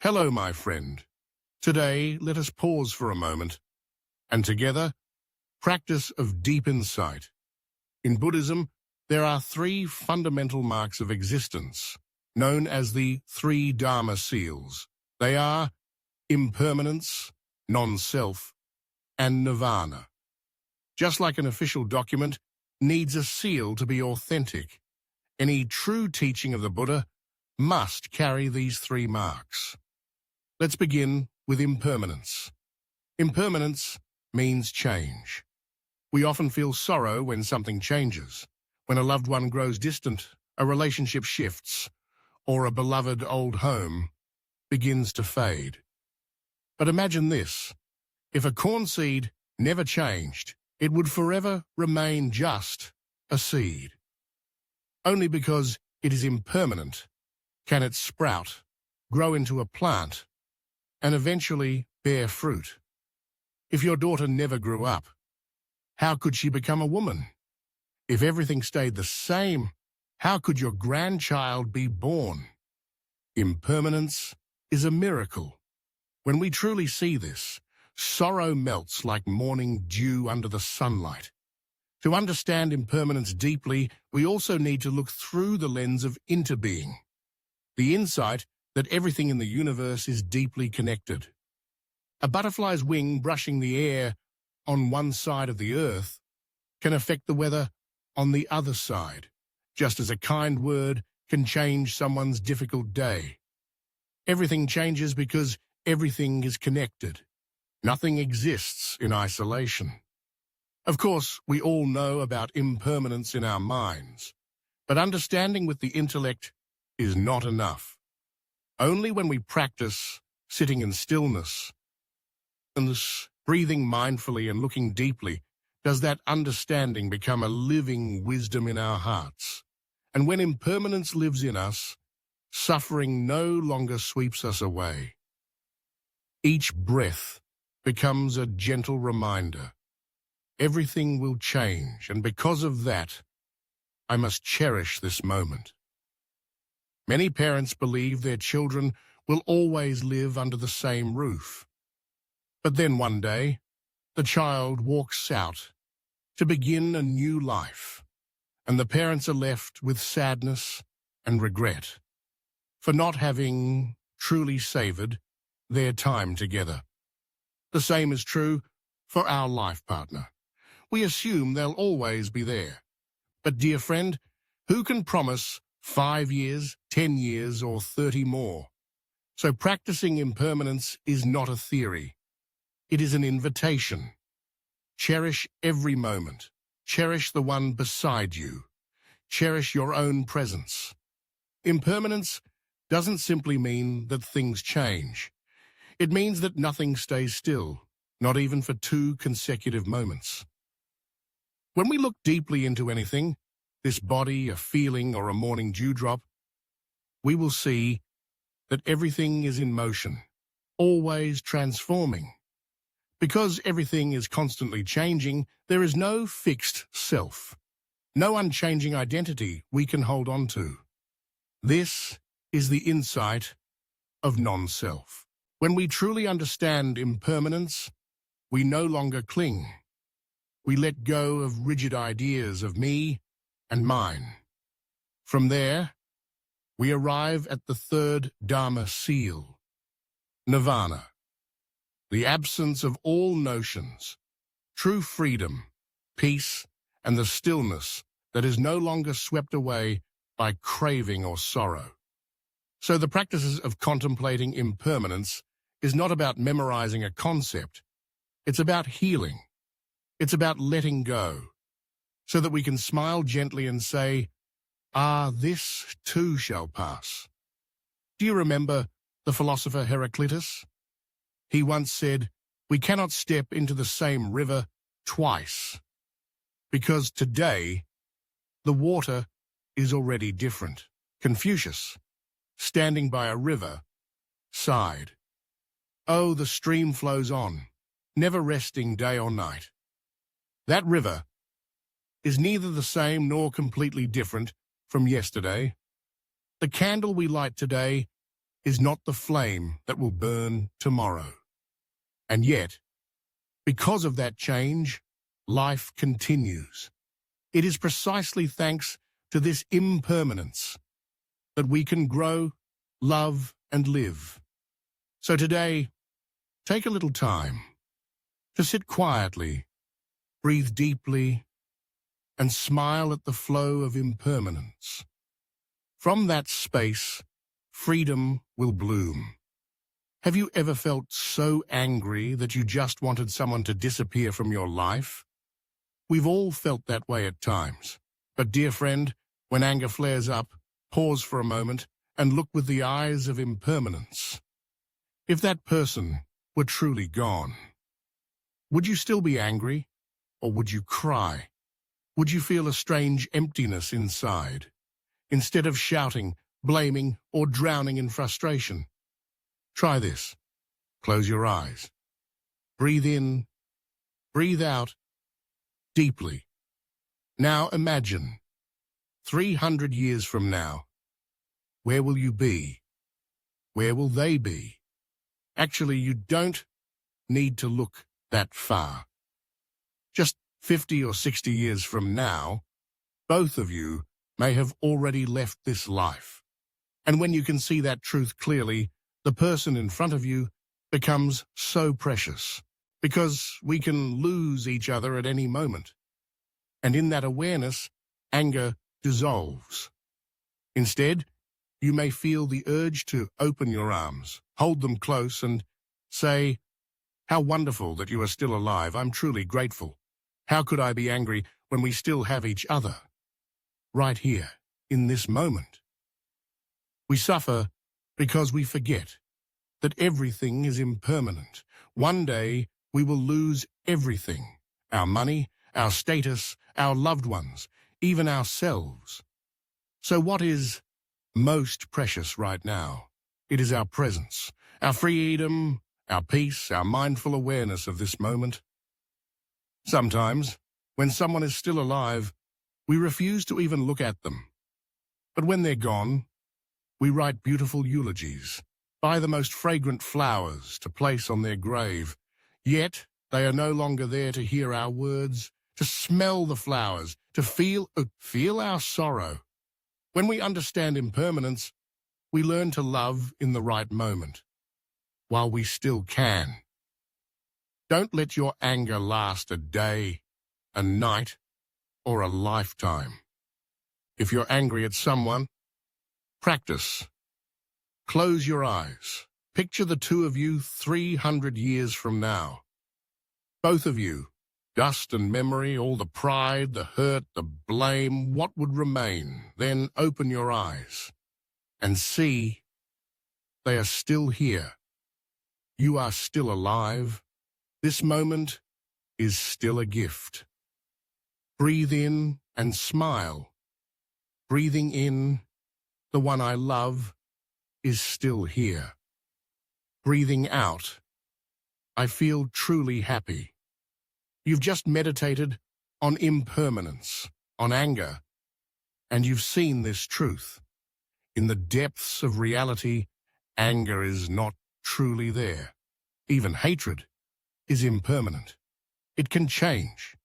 Hello, my friend. Today, let us pause for a moment and together practice of deep insight. In Buddhism, there are three fundamental marks of existence, known as the three Dharma seals. They are impermanence, non-self, and nirvana. Just like an official document needs a seal to be authentic, any true teaching of the Buddha must carry these three marks. Let's begin with impermanence. Impermanence means change. We often feel sorrow when something changes, when a loved one grows distant, a relationship shifts, or a beloved old home begins to fade. But imagine this: if a corn seed never changed, it would forever remain just a seed. Only because it is impermanent can it sprout, grow into a plant, and eventually bear fruit. If your daughter never grew up, how could she become a woman? If everything stayed the same, how could your grandchild be born? Impermanence is a miracle. When we truly see this, sorrow melts like morning dew under the sunlight. To understand impermanence deeply, we also need to look through the lens of interbeing, the insight that everything in the universe is deeply connected. A butterfly's wing brushing the air on one side of the earth can affect the weather on the other side, just as a kind word can change someone's difficult day. Everything changes because everything is connected. Nothing exists in isolation. Of course, we all know about impermanence in our minds, but understanding with the intellect is not enough. Only when we practice sitting in stillness, breathing mindfully and looking deeply, does that understanding become a living wisdom in our hearts. And when impermanence lives in us, suffering no longer sweeps us away. Each breath becomes a gentle reminder. Everything will change, and because of that, I must cherish this moment. Many parents believe their children will always live under the same roof. But then one day, the child walks out to begin a new life, and the parents are left with sadness and regret for not having truly savored their time together. The same is true for our life partner. We assume they'll always be there. But dear friend, who can promise 5 years, 10 years, or 30 more? So practicing impermanence is not a theory. It is an invitation. Cherish every moment. Cherish the one beside you. Cherish your own presence. Impermanence doesn't simply mean that things change. It means that nothing stays still, not even for 2 consecutive moments. When we look deeply into anything, this body, a feeling, or a morning dewdrop, we will see that everything is in motion, always transforming. Because everything is constantly changing, there is no fixed self, no unchanging identity we can hold on to. This is the insight of non-self. When we truly understand impermanence, we no longer cling. We let go of rigid ideas of me and mine. From there, we arrive at the third Dharma seal, nirvana, the absence of all notions, true freedom, peace, and the stillness that is no longer swept away by craving or sorrow. So the practices of contemplating impermanence is not about memorizing a concept. It's about healing. It's about letting go, so that we can smile gently and say, this too shall pass. Do you remember the philosopher Heraclitus? He once said, we cannot step into the same river twice, because today the water is already different. Confucius, standing by a river, sighed. Oh, the stream flows on, never resting day or night. That river is neither the same nor completely different from yesterday. The candle we light today is not the flame that will burn tomorrow. And yet, because of that change, life continues. It is precisely thanks to this impermanence that we can grow, love, and live. So today, take a little time to sit quietly, breathe deeply, and smile at the flow of impermanence. From that space, freedom will bloom. Have you ever felt so angry that you just wanted someone to disappear from your life? We've all felt that way at times. But dear friend, when anger flares up, pause for a moment and look with the eyes of impermanence. If that person were truly gone, would you still be angry, or would you cry? Would you feel a strange emptiness inside? Instead of shouting, blaming, or drowning in frustration, try this. Close your eyes. Breathe in, breathe out, deeply. Now imagine, 300 years from now, where will you be? Where will they be? Actually, you don't need to look that far. Just 50 or 60 years from now, both of you may have already left this life. And when you can see that truth clearly, the person in front of you becomes so precious, because we can lose each other at any moment. And in that awareness, anger dissolves. Instead, you may feel the urge to open your arms, hold them close, and say, "How wonderful that you are still alive. I'm truly grateful. How could I be angry when we still have each other?" Right here, in this moment. We suffer because we forget that everything is impermanent. One day, we will lose everything: our money, our status, our loved ones, even ourselves. So what is most precious right now? It is our presence, our freedom, our peace, our mindful awareness of this moment. Sometimes, when someone is still alive, we refuse to even look at them. But when they're gone, we write beautiful eulogies, buy the most fragrant flowers to place on their grave. Yet, they are no longer there to hear our words, to smell the flowers, to feel our sorrow. When we understand impermanence, we learn to love in the right moment, while we still can. Don't let your anger last a day, a night, or a lifetime. If you're angry at someone, practice. Close your eyes. Picture the two of you 300 years from now. Both of you, dust and memory, all the pride, the hurt, the blame, what would remain? Then open your eyes and see they are still here. You are still alive. This moment is still a gift. Breathe in and smile. Breathing in, the one I love is still here. Breathing out, I feel truly happy. You've just meditated on impermanence, on anger, and you've seen this truth. In the depths of reality, anger is not truly there. Even hatred is impermanent. It can change.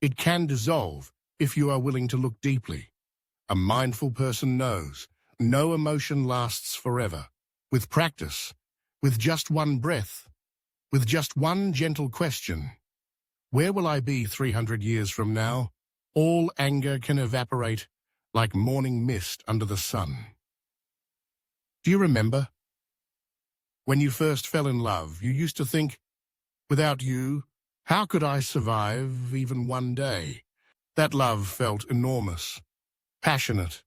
It can dissolve if you are willing to look deeply. A mindful person knows no emotion lasts forever. With practice, with just one breath, with just one gentle question, where will I be 300 years from now? All anger can evaporate like morning mist under the sun. Do you remember? When you first fell in love, you used to think, without you, how could I survive even one day? That love felt enormous, passionate.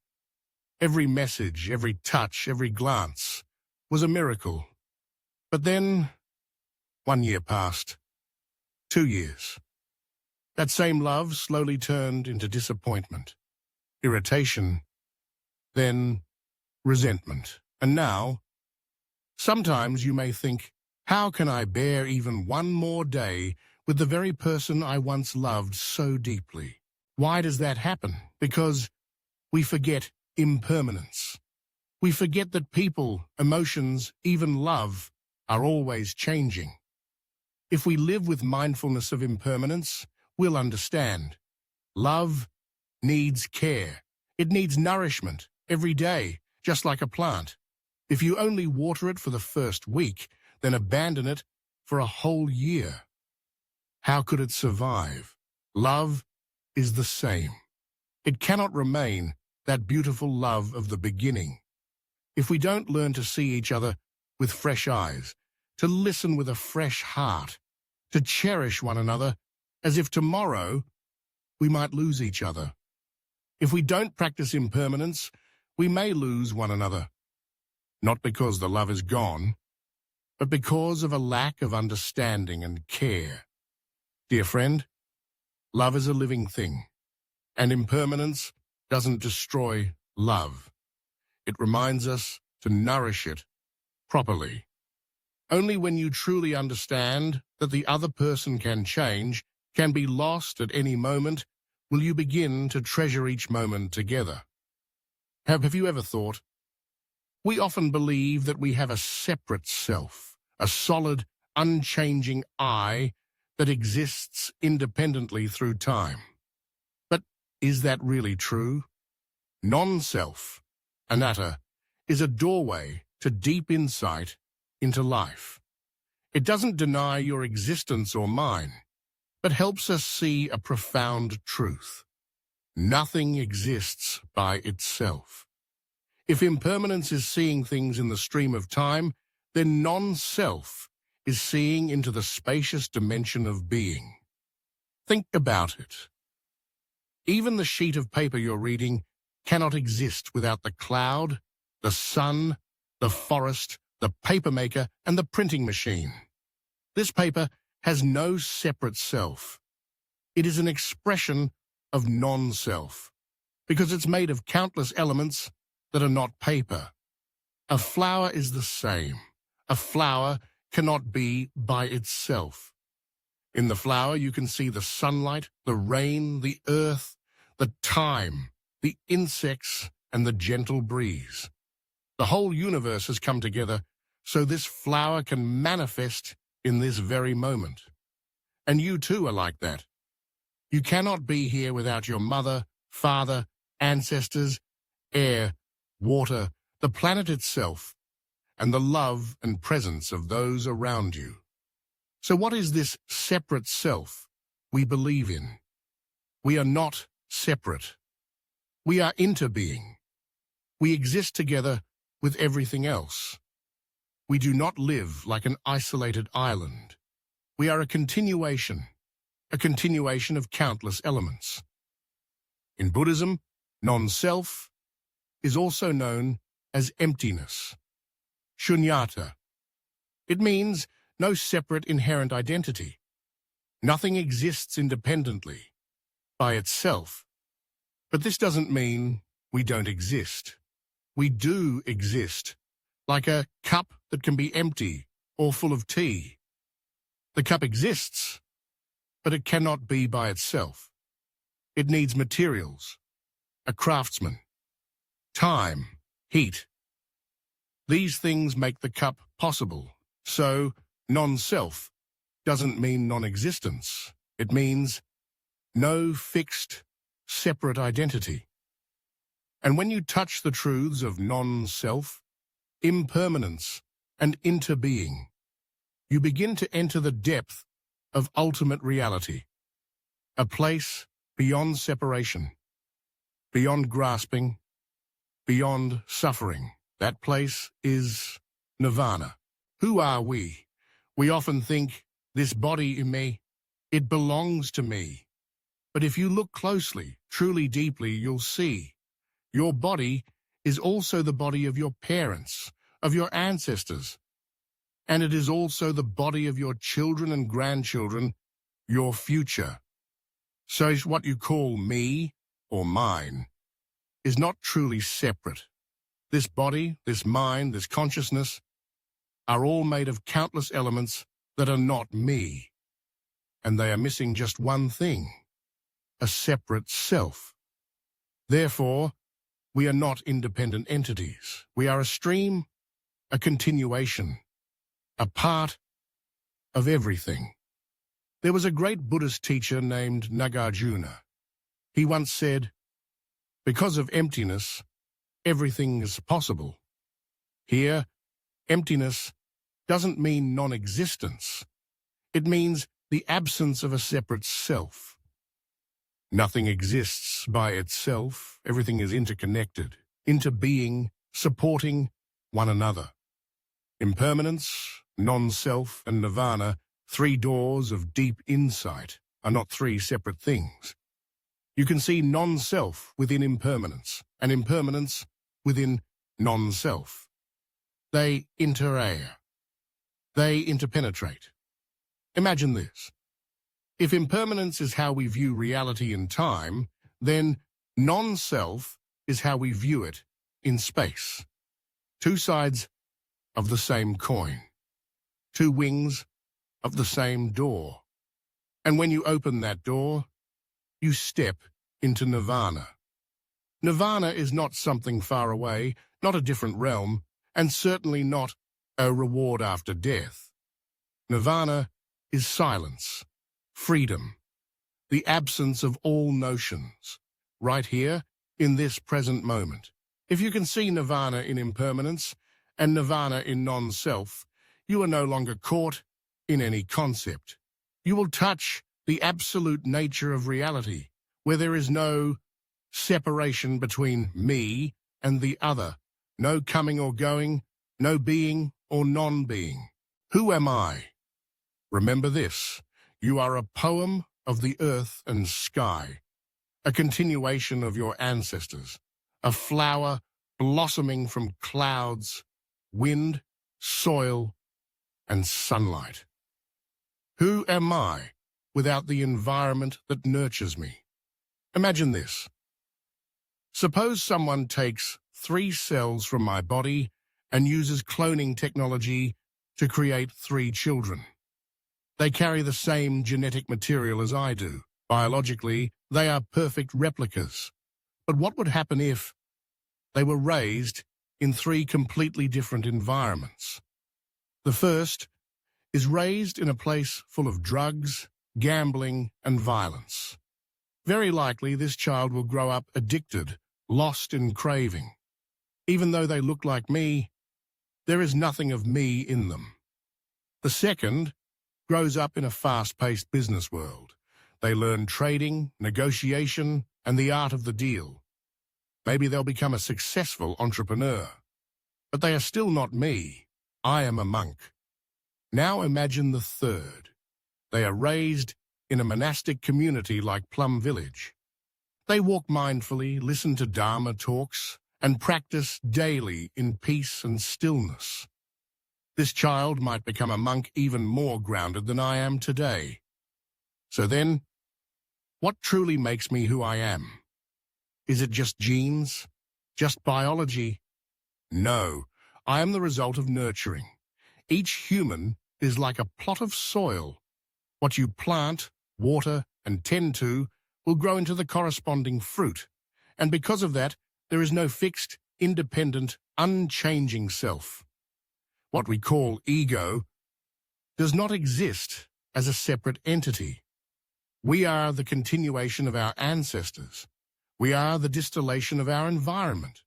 Every message, every touch, every glance was a miracle. But then, 1 year passed, 2 years. That same love slowly turned into disappointment, irritation, then resentment. And now, sometimes you may think, how can I bear even one more day with the very person I once loved so deeply? Why does that happen? Because we forget impermanence. We forget that people, emotions, even love, are always changing. If we live with mindfulness of impermanence, we'll understand. Love needs care. It needs nourishment every day, just like a plant. If you only water it for the first week, then abandon it for a whole year, how could it survive? Love is the same. It cannot remain that beautiful love of the beginning. If we don't learn to see each other with fresh eyes, to listen with a fresh heart, to cherish one another as if tomorrow we might lose each other. If we don't practice impermanence, we may lose one another. Not because the love is gone, but because of a lack of understanding and care. Dear friend, love is a living thing, and impermanence doesn't destroy love. It reminds us to nourish it properly. Only when you truly understand that the other person can change, can be lost at any moment, will you begin to treasure each moment together. Have you ever thought? We often believe that we have a separate self, a solid, unchanging I that exists independently through time. But is that really true? Non-self, anatta, is a doorway to deep insight into life. It doesn't deny your existence or mine, but helps us see a profound truth. Nothing exists by itself. If impermanence is seeing things in the stream of time, then non-self is seeing into the spacious dimension of being. Think about it. Even the sheet of paper you're reading cannot exist without the cloud, the sun, the forest, the papermaker, and the printing machine. This paper has no separate self. It is an expression of non-self, because it's made of countless elements that are not paper. A flower is the same. A flower cannot be by itself. In the flower you can see the sunlight, the rain, the earth, the time, the insects, and the gentle breeze. The whole universe has come together so this flower can manifest in this very moment. And you too are like that. You cannot be here without your mother, father, ancestors, air, water, the planet itself, and the love and presence of those around you. So what is this separate self we believe in? We are not separate. We are interbeing. We exist together with everything else. We do not live like an isolated island. We are a continuation of countless elements. In Buddhism, non-self is also known as emptiness, shunyata. It means no separate inherent identity. Nothing exists independently, by itself. But this doesn't mean we don't exist. We do exist, like a cup that can be empty or full of tea. The cup exists, but it cannot be by itself. It needs materials, a craftsman, time, heat. These things make the cup possible. So, non-self doesn't mean non-existence. It means no fixed, separate identity. And when you touch the truths of non-self, impermanence, and interbeing, you begin to enter the depth of ultimate reality, a place beyond separation, beyond grasping, beyond suffering. That place is nirvana. Who are we? We often think, this body in me, it belongs to me. But if you look closely, truly deeply, you'll see your body is also the body of your parents, of your ancestors. And it is also the body of your children and grandchildren, your future. So what you call me or mine is not truly separate. This body, this mind, this consciousness are all made of countless elements that are not me. And they are missing just one thing, a separate self. Therefore, We are not independent entities. We are a stream, a continuation, a part of everything. There was a great Buddhist teacher named Nagarjuna. He once said, "Because of emptiness, everything is possible." Here, emptiness doesn't mean non-existence. It means the absence of a separate self. Nothing exists by itself. Everything is interconnected, interbeing, supporting one another. Impermanence, non-self, and nirvana, three doors of deep insight, are not three separate things. You can see non-self within impermanence, and impermanence within non-self. They interact. They interpenetrate. Imagine this. If impermanence is how we view reality in time, then non-self is how we view it in space. Two sides of the same coin. Two wings of the same door. And when you open that door, you step into nirvana. Nirvana is not something far away, not a different realm, and certainly not a reward after death. Nirvana is silence, freedom, the absence of all notions, right here in this present moment. If you can see nirvana in impermanence and nirvana in non-self, you are no longer caught in any concept. You will touch the absolute nature of reality, where there is no separation between me and the other, no coming or going, no being or non-being. Who am I? Remember this, you are a poem of the earth and sky, a continuation of your ancestors, a flower blossoming from clouds, wind, soil, and sunlight. Who am I without the environment that nurtures me? Imagine this. Suppose someone takes 3 cells from my body and uses cloning technology to create 3 children. They carry the same genetic material as I do. Biologically, they are perfect replicas. But what would happen if they were raised in 3 completely different environments? The first is raised in a place full of drugs, gambling, and violence. Very likely, this child will grow up addicted, lost in craving. Even though they look like me, there is nothing of me in them. The second grows up in a fast-paced business world. They learn trading, negotiation, and the art of the deal. Maybe they'll become a successful entrepreneur. But they are still not me. I am a monk. Now imagine the third. They are raised in a monastic community like Plum Village. They walk mindfully, listen to Dharma talks, and practice daily in peace and stillness. This child might become a monk even more grounded than I am today. So then, what truly makes me who I am? Is it just genes? Just biology? No, I am the result of nurturing. Each human is like a plot of soil. What you plant, water, and tend to will grow into the corresponding fruit. And because of that, there is no fixed, independent, unchanging self. What we call ego does not exist as a separate entity. We are the continuation of our ancestors. We are the distillation of our environment.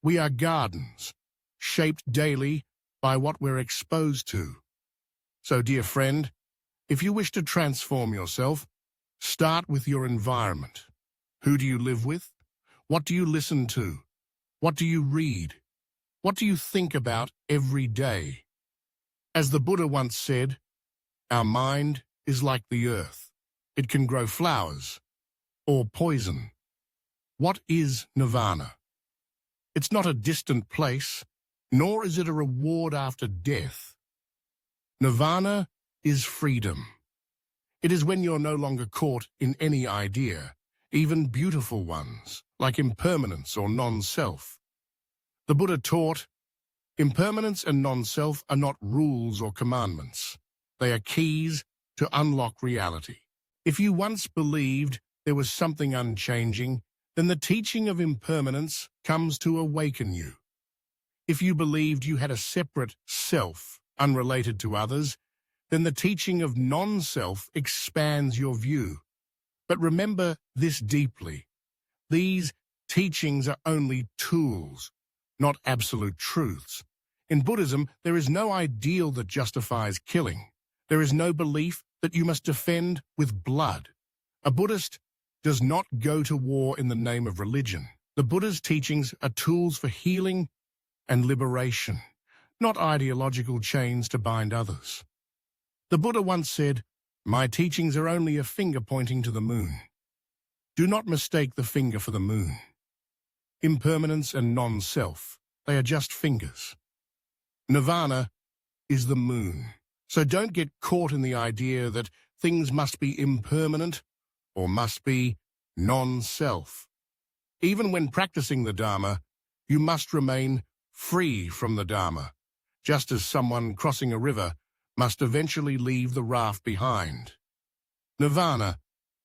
We are gardens, shaped daily by what we're exposed to. So, dear friend, if you wish to transform yourself, start with your environment. Who do you live with? What do you listen to? What do you read? What do you think about every day? As the Buddha once said, our mind is like the earth. It can grow flowers or poison. What is nirvana? It's not a distant place, nor is it a reward after death. Nirvana is freedom. It is when you're no longer caught in any idea, even beautiful ones, like impermanence or non-self. The Buddha taught, impermanence and non-self are not rules or commandments. They are keys to unlock reality. If you once believed there was something unchanging, then the teaching of impermanence comes to awaken you. If you believed you had a separate self, unrelated to others, then the teaching of non-self expands your view. But remember this deeply. These teachings are only tools, not absolute truths. In Buddhism, there is no ideal that justifies killing. There is no belief that you must defend with blood. A Buddhist does not go to war in the name of religion. The Buddha's teachings are tools for healing and liberation, not ideological chains to bind others. The Buddha once said, "My teachings are only a finger pointing to the moon. Do not mistake the finger for the moon. Impermanence and non-self, they are just fingers. Nirvana is the moon. So don't get caught in the idea that things must be impermanent or must be non-self. Even when practicing the Dharma, you must remain free from the Dharma, just as someone crossing a river must eventually leave the raft behind. Nirvana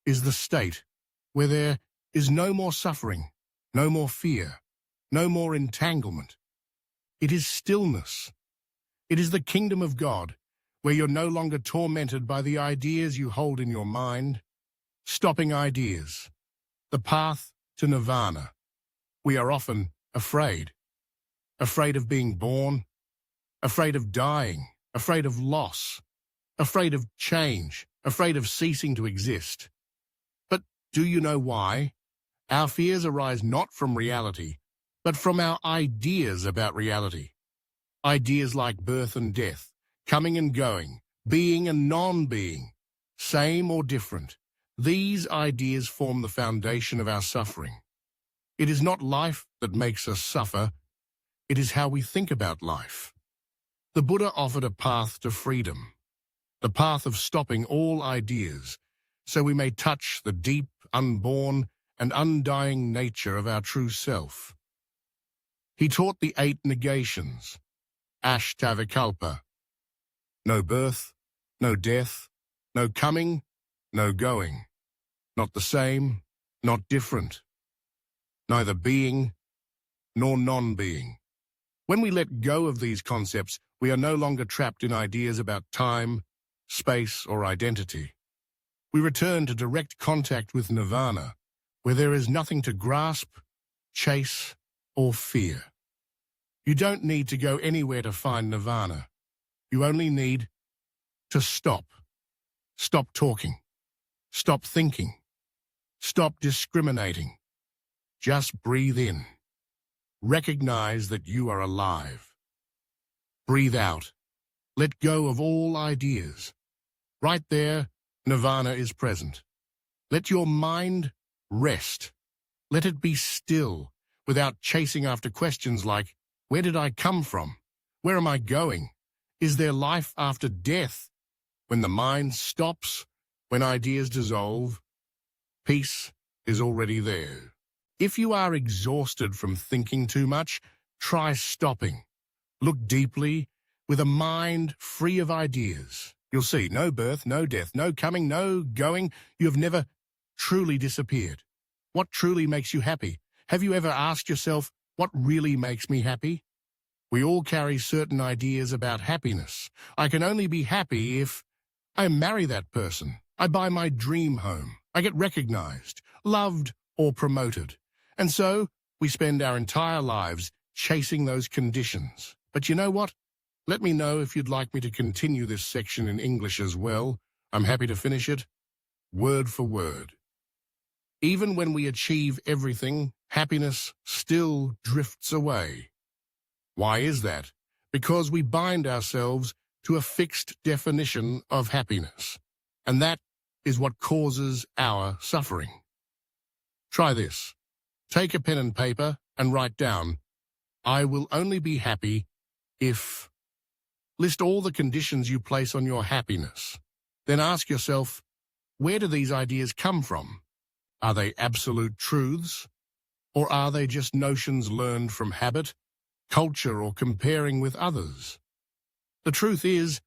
is the state where there is no more suffering, no more fear, no more entanglement. It is stillness. It is the kingdom of God, where you're no longer tormented by the ideas you hold in your mind. Stopping ideas. The path to nirvana. We are often afraid. Afraid of being born, afraid of dying, afraid of loss, afraid of change, afraid of ceasing to exist. But do you know why? Our fears arise not from reality, but from our ideas about reality. Ideas like birth and death, coming and going, being and non-being, same or different. These ideas form the foundation of our suffering. It is not life that makes us suffer, it is how we think about life. The Buddha offered a path to freedom, the path of stopping all ideas, so we may touch the deep, unborn, and undying nature of our true self. He taught the 8 negations, Ashtavikalpa. No birth, no death, no coming, no going. Not the same, not different. Neither being nor non-being. When we let go of these concepts, we are no longer trapped in ideas about time, space, or identity. We return to direct contact with nirvana, where there is nothing to grasp, chase, or fear. You don't need to go anywhere to find nirvana. You only need to stop. Stop talking. Stop thinking. Stop discriminating. Just breathe in. Recognize that you are alive. Breathe out. Let go of all ideas. Right there, nirvana is present. Let your mind rest. Let it be still, without chasing after questions like, where did I come from? Where am I going? Is there life after death? When the mind stops, when ideas dissolve, peace is already there. If you are exhausted from thinking too much, try stopping. Look deeply, with a mind free of ideas. You'll see no birth, no death, no coming, no going. You have never truly disappeared. What truly makes you happy? Have you ever asked yourself, what really makes me happy? We all carry certain ideas about happiness. I can only be happy if I marry that person. I buy my dream home. I get recognized, loved, or promoted. And so, we spend our entire lives chasing those conditions. But you know what? Let me know if you'd like me to continue this section in English as well. I'm happy to finish it, word for word. Even when we achieve everything, happiness still drifts away. Why is that? Because we bind ourselves to a fixed definition of happiness. And that is what causes our suffering. Try this. Take a pen and paper and write down, I will only be happy if... List all the conditions you place on your happiness. Then ask yourself, where do these ideas come from? Are they absolute truths? Or are they just notions learned from habit, culture, or comparing with others? The truth is,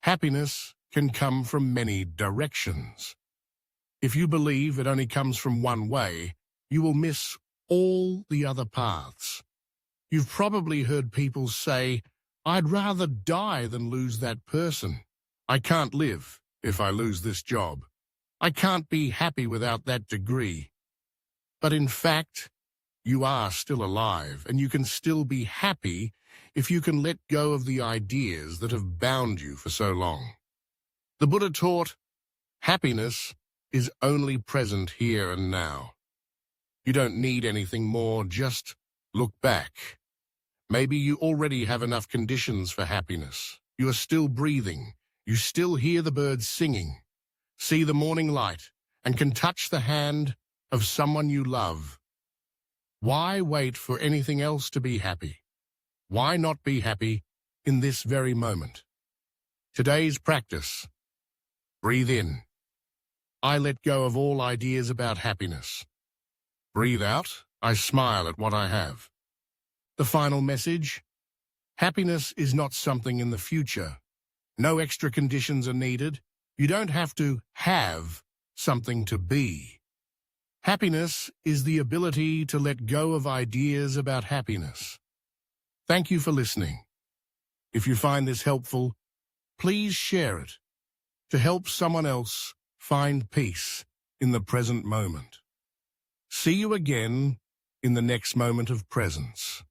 happiness can come from many directions. If you believe it only comes from one way, you will miss all the other paths. You've probably heard people say, "I'd rather die than lose that person. I can't live if I lose this job. I can't be happy without that degree." But in fact, you are still alive, and you can still be happy if you can let go of the ideas that have bound you for so long. The Buddha taught, happiness is only present here and now. You don't need anything more, just look back. Maybe you already have enough conditions for happiness. You are still breathing. You still hear the birds singing, see the morning light, and can touch the hand of someone you love. Why wait for anything else to be happy? Why not be happy in this very moment? Today's practice. Breathe in. I let go of all ideas about happiness. Breathe out. I smile at what I have. The final message. Happiness is not something in the future. No extra conditions are needed. You don't have to have something to be. Happiness is the ability to let go of ideas about happiness. Thank you for listening. If you find this helpful, please share it to help someone else find peace in the present moment. See you again in the next moment of presence.